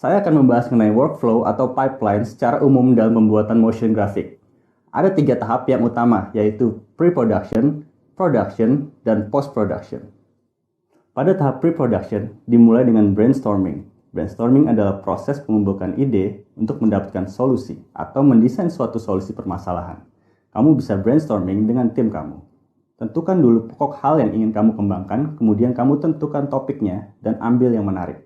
Saya akan membahas mengenai workflow atau pipeline secara umum dalam pembuatan motion graphic. Ada 3 tahap yang utama, yaitu pre-production, production, dan post-production. Pada tahap pre-production, dimulai dengan brainstorming. Brainstorming adalah proses mengumpulkan ide untuk mendapatkan solusi atau mendesain suatu solusi permasalahan. Kamu bisa brainstorming dengan tim kamu. Tentukan dulu pokok hal yang ingin kamu kembangkan, kemudian kamu tentukan topiknya dan ambil yang menarik.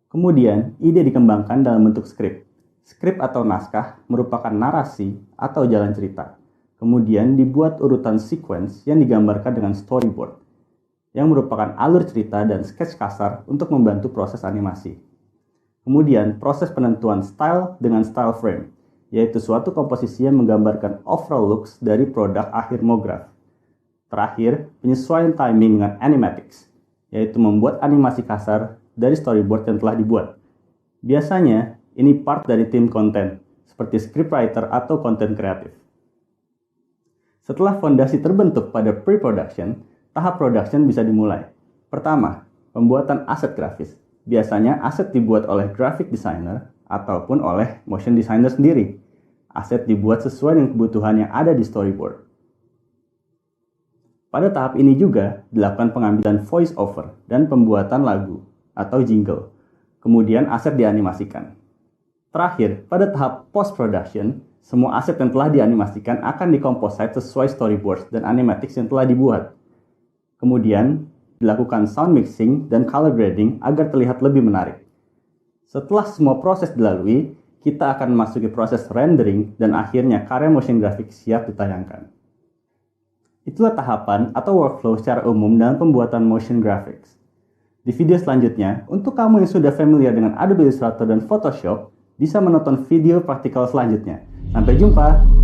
Kemudian, ide dikembangkan dalam bentuk skrip. Skrip atau naskah merupakan narasi atau jalan cerita. Kemudian dibuat urutan sequence yang digambarkan dengan storyboard, yang merupakan alur cerita dan sketch kasar untuk membantu proses animasi. Kemudian, proses penentuan style dengan style frame, yaitu suatu komposisi yang menggambarkan overall looks dari produk akhir MoGraph. Terakhir, penyesuaian timing dengan animatics, yaitu membuat animasi kasar dari storyboard yang telah dibuat. Biasanya, ini part dari tim konten, seperti scriptwriter atau content kreatif. Setelah fondasi terbentuk pada pre-production, tahap production bisa dimulai. Pertama, pembuatan aset grafis. Biasanya aset dibuat oleh graphic designer ataupun oleh motion designer sendiri. Aset dibuat sesuai dengan kebutuhan yang ada di storyboard. Pada tahap ini juga dilakukan pengambilan voice over dan pembuatan lagu atau jingle. Kemudian aset dianimasikan. Terakhir, pada tahap post-production, semua aset yang telah dianimasikan akan dikomposite sesuai storyboards dan animatics yang telah dibuat. Kemudian, dilakukan sound mixing dan color grading agar terlihat lebih menarik. Setelah semua proses dilalui, kita akan memasuki proses rendering dan akhirnya karya motion graphic siap ditayangkan. Itulah tahapan atau workflow secara umum dalam pembuatan motion graphics. Di video selanjutnya, untuk kamu yang sudah familiar dengan Adobe Illustrator dan Photoshop, bisa menonton video praktikal selanjutnya. Sampai jumpa!